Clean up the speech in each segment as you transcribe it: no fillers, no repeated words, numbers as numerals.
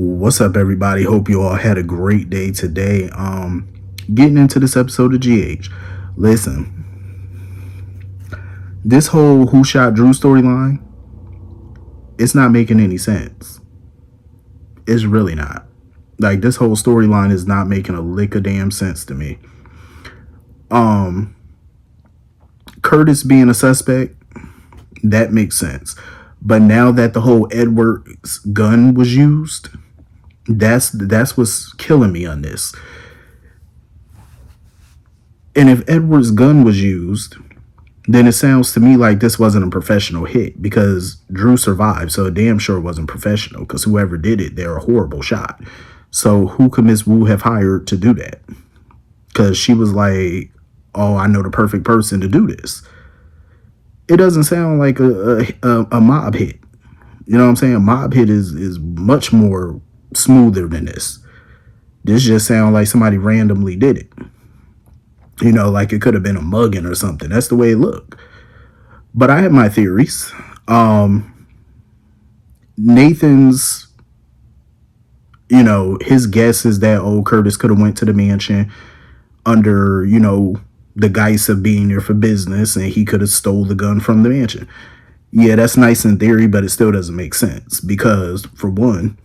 What's up, everybody? Hope you all had a great day today. Getting into this episode of GH. Listen, this whole Who Shot Drew storyline, it's not making any sense. It's really not. Like, this whole storyline is not making a lick of damn sense to me. Curtis being a suspect, that makes sense. But now that the whole Edward's gun was used, that's what's killing me on this. And if Edward's gun was used, then it sounds to me like this wasn't a professional hit because Drew survived, so it damn sure wasn't professional because whoever did it, they're a horrible shot. So who could Miss Wu have hired to do that? Because she was like, oh, I know the perfect person to do this. It doesn't sound like a mob hit. You know what I'm saying? A mob hit is much more smoother than this. This just sounds like somebody randomly did it. You know, like it could have been a mugging or something. That's the way it looked. But I have my theories. Nathan's, his guess is that old Curtis could have went to the mansion under, the guise of being there for business, and he could have stole the gun from the mansion. Yeah, that's nice in theory, but it still doesn't make sense because, for one,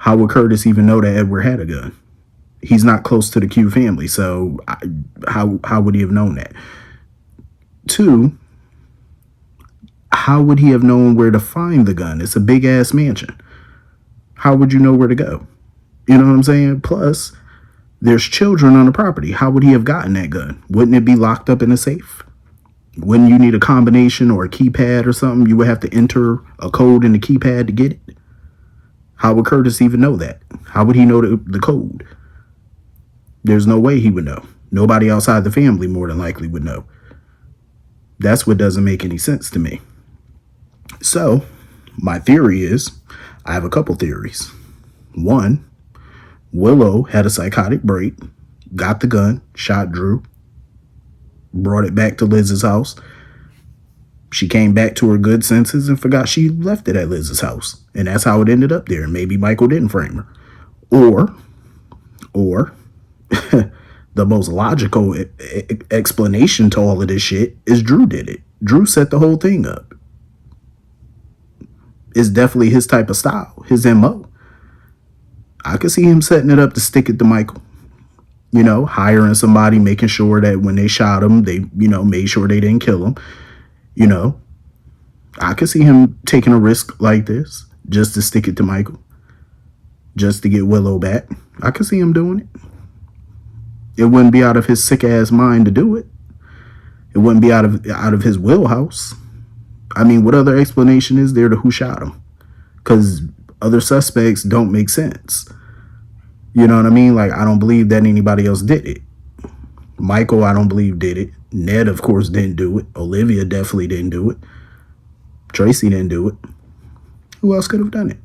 how would Curtis even know that Edward had a gun? He's not close to the Q family, so how would he have known that? Two, how would he have known where to find the gun? It's a big ass mansion. How would you know where to go? You know what I'm saying? Plus, there's children on the property. How would he have gotten that gun? Wouldn't it be locked up in a safe? Wouldn't you need a combination or a keypad or something? You would have to enter a code in the keypad to get it. How would Curtis even know that? How would he know the code? There's no way he would know. Nobody outside the family more than likely would know. That's what doesn't make any sense to me. So, my theory is, I have a couple theories. One, Willow had a psychotic break, got the gun, shot Drew, brought it back to Liz's house. She came back to her good senses and forgot she left it at Liz's house. And that's how it ended up there. Maybe Michael didn't frame her. Or the most logical explanation to all of this shit is Drew did it. Drew set the whole thing up. It's definitely his type of style, his MO. I could see him setting it up to stick it to Michael. Hiring somebody, making sure that when they shot him, they, made sure they didn't kill him. I could see him taking a risk like this just to stick it to Michael, just to get Willow back. I could see him doing it. It wouldn't be out of his sick ass mind to do it. It wouldn't be out of his wheelhouse. I mean, what other explanation is there to who shot him? Because other suspects don't make sense. You know what I mean? Like, I don't believe that anybody else did it. Michael, I don't believe, did it. Ned, of course, didn't do it. Olivia definitely didn't do it. Tracy didn't do it. Who else could have done it?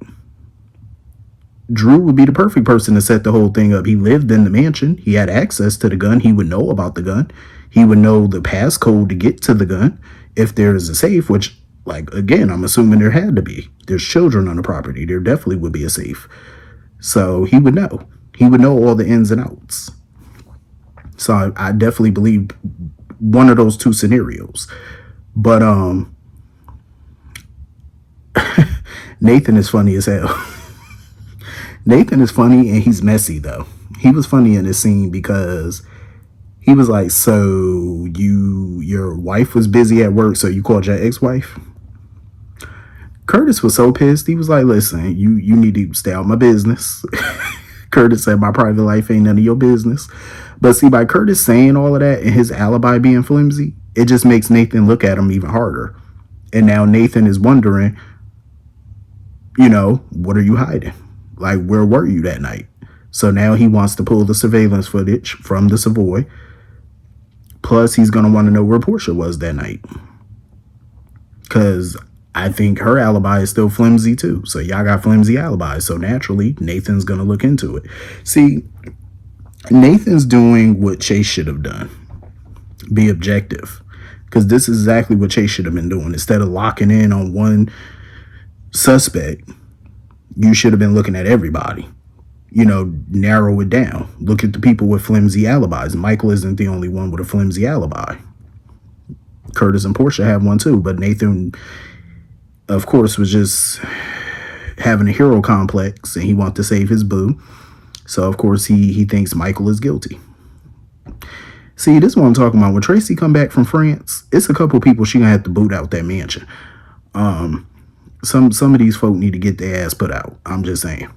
Drew would be the perfect person to set the whole thing up. He lived in the mansion. He had access to the gun. He would know about the gun. He would know the passcode to get to the gun. If there is a safe, which, again, I'm assuming there had to be. There's children on the property. There definitely would be a safe. So he would know. He would know all the ins and outs. So I definitely believe one of those two scenarios. But Nathan is funny as hell. Nathan is funny and he's messy though. He was funny in this scene because he was like, so your wife was busy at work, so you called your ex-wife? Curtis was so pissed. He was like, listen, you need to stay out my business. Curtis said, my private life ain't none of your business. But see, by Curtis saying all of that and his alibi being flimsy, it just makes Nathan look at him even harder. And now Nathan is wondering, what are you hiding? Like, where were you that night? So now he wants to pull the surveillance footage from the Savoy. Plus, he's going to want to know where Portia was that night. Because I think her alibi is still flimsy too. So y'all got flimsy alibis. So naturally, Nathan's going to look into it. See, Nathan's doing what Chase should have done. Be objective. Because this is exactly what Chase should have been doing. Instead of locking in on one suspect, You should have been looking at everybody. Narrow it down. Look at the people with flimsy alibis. Michael isn't the only one with a flimsy alibi. Curtis and Portia have one too, but Nathan, of course, was just having a hero complex and he wants to save his boo. So, of course, he thinks Michael is guilty. See, this is what I'm talking about. When Tracy come back from France, it's a couple people she gonna have to boot out that mansion. Some of these folk need to get their ass put out. I'm just saying.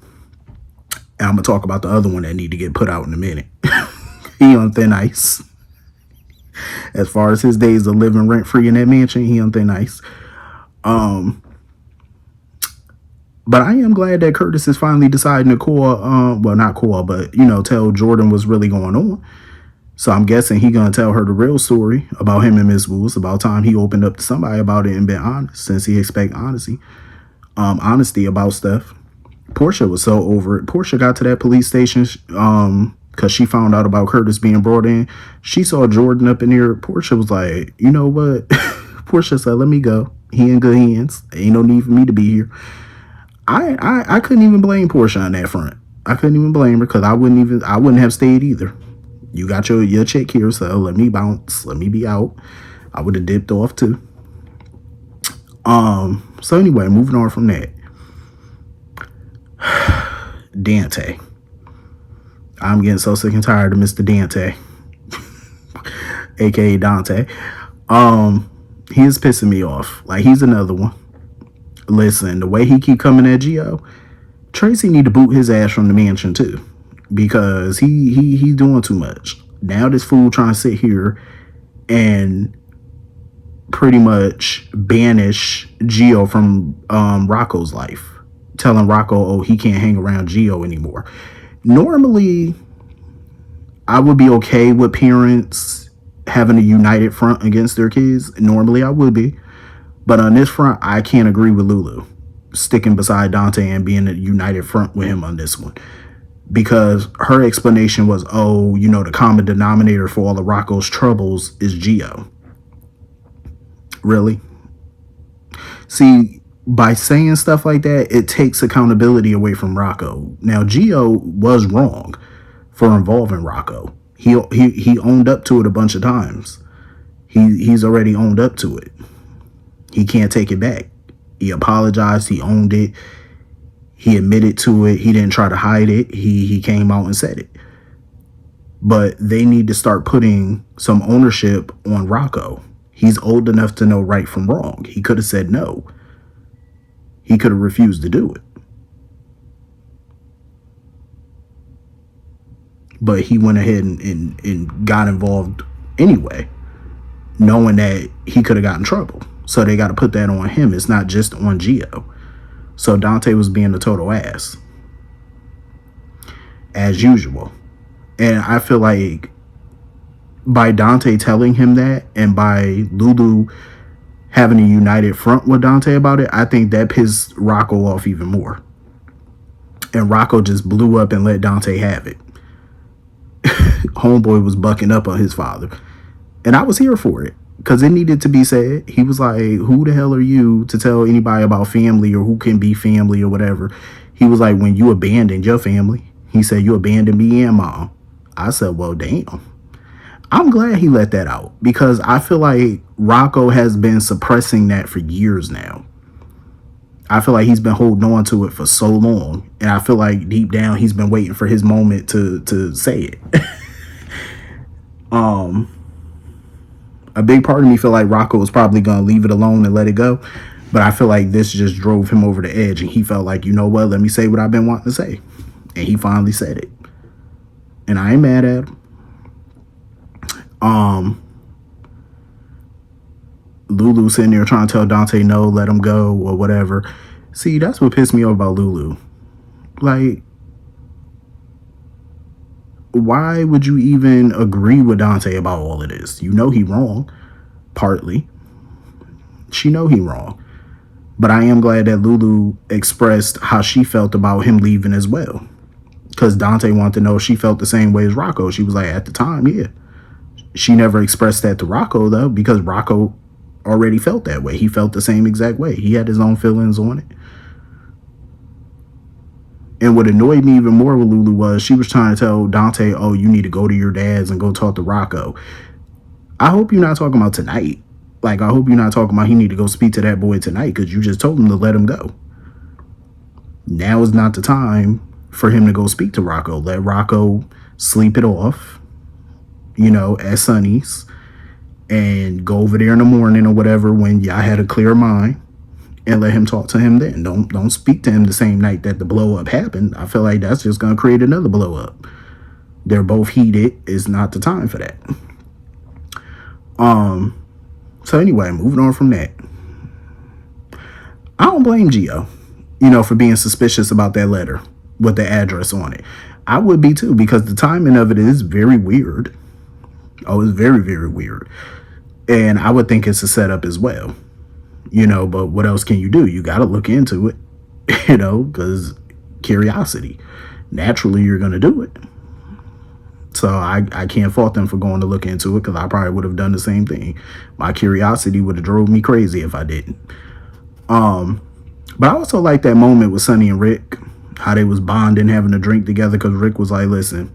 And I'm gonna talk about the other one that need to get put out in a minute. He on thin ice. As far as his days of living rent free in that mansion, he on thin ice. But I am glad that Curtis is finally deciding to call, well, not call, but, tell Jordan what's really going on. So I'm guessing he gonna tell her the real story about him and Miss Wu. It's about time he opened up to somebody about it and been honest, since he expect honesty about stuff. Portia was so over it. Portia got to that police station because she found out about Curtis being brought in. She saw Jordan up in here. Portia was like, you know what? Portia said, let me go. He in good hands. Ain't no need for me to be here. I couldn't even blame Portia on that front. I couldn't even blame her because I wouldn't have stayed either. You got your check here, so let me bounce. Let me be out. I would have dipped off too. So anyway, moving on from that. Dante. I'm getting so sick and tired of Mr. Dante. AKA Dante. He is pissing me off. Like, he's another one. Listen, the way he keep coming at Gio, Tracy need to boot his ass from the mansion too. Because he's doing too much. Now this fool trying to sit here and pretty much banish Gio from Rocco's life. Telling Rocco, oh, he can't hang around Gio anymore. Normally, I would be okay with parents having a united front against their kids. Normally, I would be. But on this front, I can't agree with Lulu sticking beside Dante and being a united front with him on this one. Because her explanation was, oh, the common denominator for all of Rocco's troubles is Gio. Really? See, by saying stuff like that, it takes accountability away from Rocco. Now, Gio was wrong for involving Rocco. He owned up to it a bunch of times. He's already owned up to it. He can't take it back. He apologized. He owned it. He admitted to it. He didn't try to hide it. He came out and said it. But they need to start putting some ownership on Rocco. He's old enough to know right from wrong. He could have said no. He could have refused to do it. But he went ahead and got involved anyway, knowing that he could have gotten in trouble. So they got to put that on him. It's not just on Gio. So Dante was being a total ass, as usual. And I feel like by Dante telling him that and by Lulu having a united front with Dante about it, I think that pissed Rocco off even more. And Rocco just blew up and let Dante have it. Homeboy was bucking up on his father. And I was here for it. Because it needed to be said. He was like, who the hell are you to tell anybody about family or who can be family or whatever? He was like, when you abandoned your family. He said, you abandoned me and mom. I said, well, damn. I'm glad he let that out. Because I feel like Rocco has been suppressing that for years now. I feel like he's been holding on to it for so long. And I feel like deep down he's been waiting for his moment to say it. A big part of me feel like Rocco was probably going to leave it alone and let it go. But I feel like this just drove him over the edge. And he felt like, you know what? Let me say what I've been wanting to say. And he finally said it. And I ain't mad at him. Lulu sitting there trying to tell Dante no, let him go or whatever. See, that's what pissed me off about Lulu. Like, why would you even agree with Dante about all of this? You know he wrong, partly. She know he wrong. But I am glad that Lulu expressed how she felt about him leaving as well. Because Dante wanted to know if she felt the same way as Rocco. She was like, at the time, yeah. She never expressed that to Rocco, though, because Rocco already felt that way. He felt the same exact way. He had his own feelings on it. And what annoyed me even more with Lulu was she was trying to tell Dante, oh, you need to go to your dad's and go talk to Rocco. I hope you're not talking about tonight. Like, I hope you're not talking about he need to go speak to that boy tonight because you just told him to let him go. Now is not the time for him to go speak to Rocco. Let Rocco sleep it off, at Sonny's, and go over there in the morning or whatever when y'all had a clear mind, and let him talk to him then. Don't speak to him the same night that the blow up happened. I feel like that's just gonna create another blow up. They're both heated. It's not the time for that. So anyway, moving on from that. I don't blame Gio, for being suspicious about that letter with the address on it. I would be too, because the timing of it is very weird. Oh, it's very, very weird. And I would think it's a setup as well. But what else can you do? You got to look into it, because curiosity. Naturally, you're going to do it. So I can't fault them for going to look into it, because I probably would have done the same thing. My curiosity would have drove me crazy if I didn't. But I also like that moment with Sonny and Rick, how they was bonding, having a drink together, because Rick was like, listen,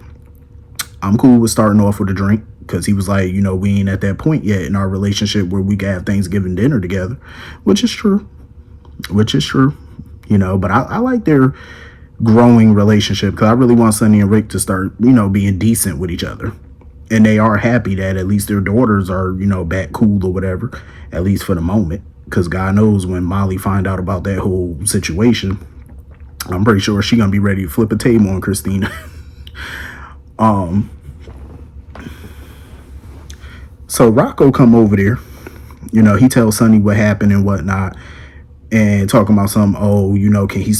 I'm cool with starting off with a drink, because he was like, we ain't at that point yet in our relationship where we can have Thanksgiving dinner together, which is true. But I like their growing relationship, because I really want Sonny and Rick to start, being decent with each other. And they are happy that at least their daughters are, back cool or whatever, at least for the moment. Because God knows when Molly find out about that whole situation, I'm pretty sure she's going to be ready to flip a table on Christina. So Rocco come over there. He tells Sonny what happened and whatnot. And talking about can he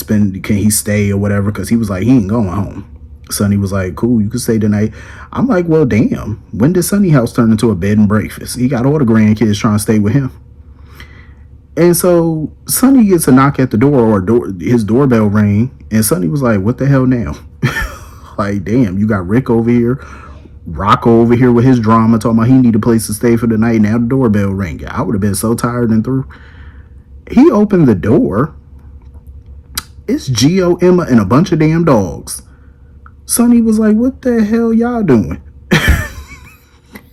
stay or whatever? Because he was like, he ain't going home. Sonny was like, cool, you can stay tonight. I'm like, well, damn. When did Sonny house turn into a bed and breakfast? He got all the grandkids trying to stay with him. And so Sonny gets a knock at the door, his doorbell ring. And Sonny was like, what the hell now? Like, damn, you got Rick over here, Rocco over here with his drama, talking about he need a place to stay for the night. Now the doorbell ring. I would have been so tired and through. He opened the door. It's Gio, Emma, and a bunch of damn dogs. Sonny was like, what the hell y'all doing?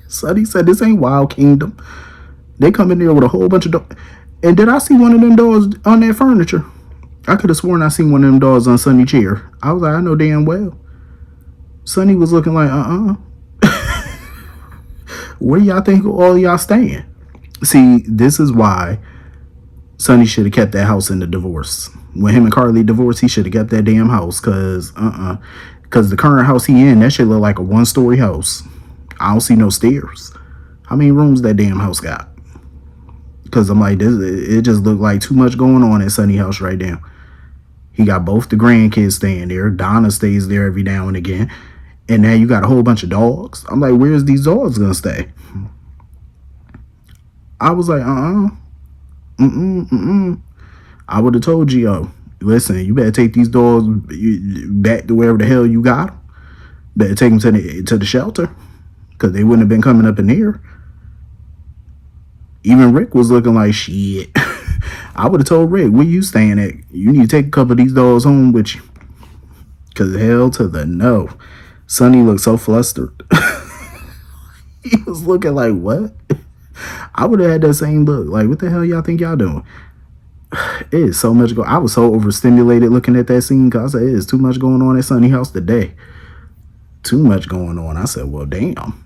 Sonny said, this ain't Wild Kingdom. They come in there with a whole bunch of dogs. And did I see one of them dogs on that furniture? I could have sworn I seen one of them dogs on Sonny's chair. I was like, I know damn well. Sonny was looking like, where y'all think all y'all staying? See, this is why Sonny should have kept that house in the divorce. When him and Carly divorced, he should have kept that damn house, because the current house he in, that shit look like a 1-story house. I don't see no stairs. How many rooms that damn house got? Because I'm like, it just looked like too much going on at Sonny house right now. He got both the grandkids staying there. Donna stays there every now and again. And now you got a whole bunch of dogs. I'm like, where's these dogs gonna stay? I was like, I would have told Gio, listen, you better take these dogs back to wherever the hell you got them. Better take them to the shelter, because they wouldn't have been coming up in here. Even Rick was looking like, shit. I would have told Rick, where you staying at? You need to take a couple of these dogs home with you. Because hell to the no. Sonny looked so flustered. He was looking like, what? I would have had that same look. Like, what the hell y'all think y'all doing? It is so much I was so overstimulated looking at that scene, because I said, it is too much going on at Sonny house today. Too much going on. I said, well, damn.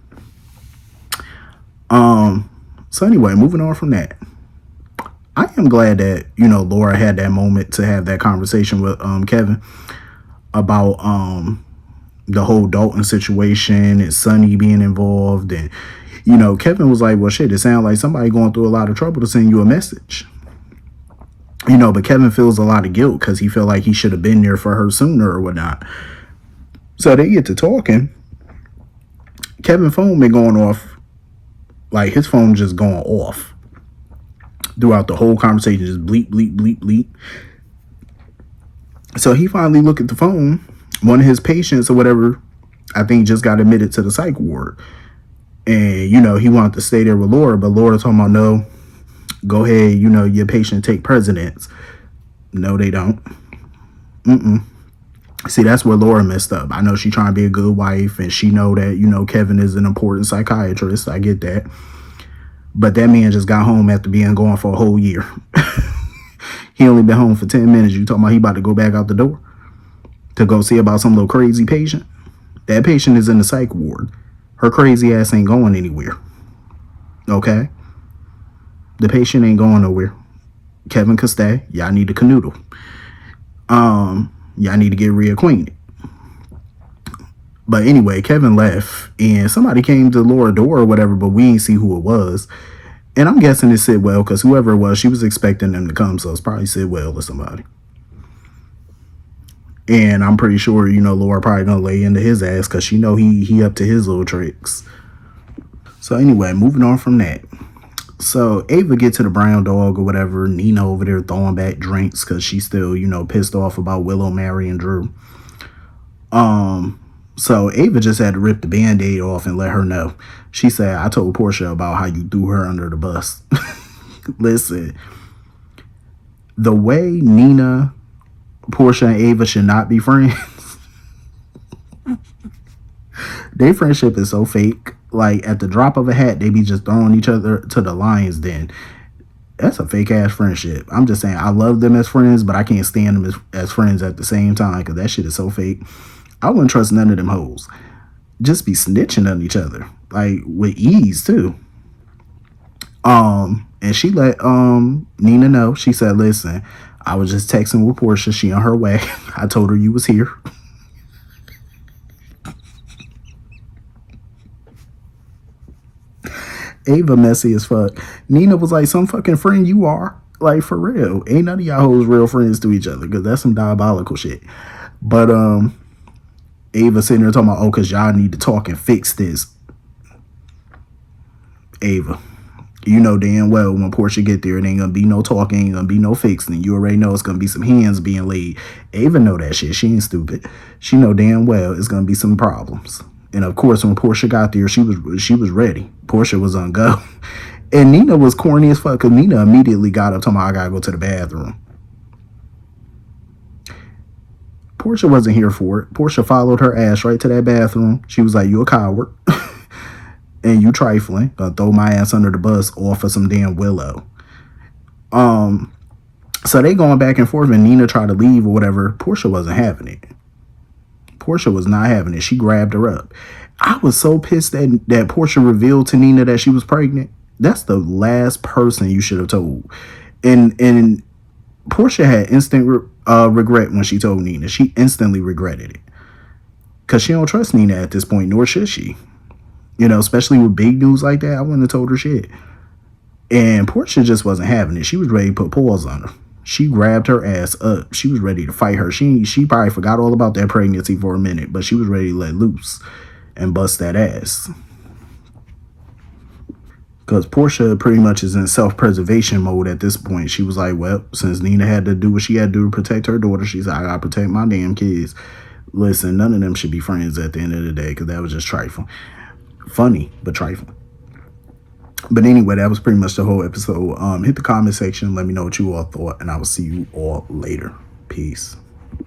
So anyway, moving on from that. I am glad that, Laura had that moment to have that conversation with Kevin about the whole Dalton situation and Sonny being involved. And, Kevin was like, well, shit, it sounds like somebody going through a lot of trouble to send you a message. But Kevin feels a lot of guilt because he felt like he should have been there for her sooner or whatnot. So they get to talking. Kevin's phone been going off. Like, his phone just going off throughout the whole conversation. Just bleep, bleep, bleep, bleep. So he finally looked at the phone. One of his patients or whatever, I think, just got admitted to the psych ward. And, he wanted to stay there with Laura. But Laura told him, no, go ahead. Your patient take precedence. No, they don't. See, that's where Laura messed up. I know she trying to be a good wife, and she know that, Kevin is an important psychiatrist. I get that. But that man just got home after being gone for a whole year. He only been home for 10 minutes. You talking about he about to go back out the door to go see about some little crazy patient? That patient is in the psych ward. Her crazy ass ain't going anywhere. Okay? The patient ain't going nowhere. Kevin could stay. Y'all need to canoodle. Y'all need to get reacquainted. But anyway, Kevin left, and somebody came to Laura's door or whatever, but we ain't see who it was. And I'm guessing it's Sidwell, because whoever it was, she was expecting them to come, so it's probably Sidwell or somebody. And I'm pretty sure, Laura probably gonna lay into his ass, because she know he up to his little tricks. So anyway, moving on from that. So Ava get to the brown dog or whatever. Nina over there throwing back drinks because she's still, pissed off about Willow marrying Drew. So Ava just had to rip the Band-Aid off and let her know. She said, I told Portia about how you threw her under the bus. Listen, the way Nina, Portia, and Ava should not be friends. Their friendship is so fake. Like, at the drop of a hat, they be just throwing each other to the lion's den. That's a fake ass friendship. I'm just saying, I love them as friends, but I can't stand them as friends at the same time, because that shit is so fake. I wouldn't trust none of them hoes. Just be snitching on each other, like, with ease too. And she let Nina know. She said, listen, I was just texting with Portia. She on her way. I told her you was here. Ava messy as fuck. Nina was like, some fucking friend you are. Like, for real. Ain't none of y'all hoes real friends to each other, because that's some diabolical shit. But Ava sitting there talking about, because y'all need to talk and fix this. Ava, you know damn well when Portia get there, it ain't gonna be no talking, ain't gonna be no fixing. You already know it's gonna be some hands being laid. Ava know that shit. She ain't stupid. She know damn well it's gonna be some problems. And of course, when Portia got there, she was ready. Portia was on go. And Nina was corny as fuck, because Nina immediately got up talking about, I gotta go to the bathroom. Portia wasn't here for it. Portia followed her ass right to that bathroom. She was like, you a coward. And you trifling. Gonna throw my ass under the bus off of some damn Willow. So they going back and forth, and Nina tried to leave or whatever. Portia wasn't having it. Portia was not having it. She grabbed her up. I was so pissed that Portia revealed to Nina that she was pregnant. That's the last person you should have told. And Portia had instant regret when she told Nina. She instantly regretted it. Because she don't trust Nina at this point, nor should she. Especially with big news like that, I wouldn't have told her shit. And Portia just wasn't having it. She was ready to put paws on her. She grabbed her ass up. She was ready to fight her. She probably forgot all about that pregnancy for a minute, but she was ready to let loose and bust that ass. Because Portia pretty much is in self-preservation mode at this point. She was like, well, since Nina had to do what she had to do to protect her daughter, she said, I gotta protect my damn kids. Listen, none of them should be friends at the end of the day, because that was just trifling. Funny, but trifling. But anyway, that was pretty much the whole episode. Hit the comment section. Let me know what you all thought, and I will see you all later. Peace.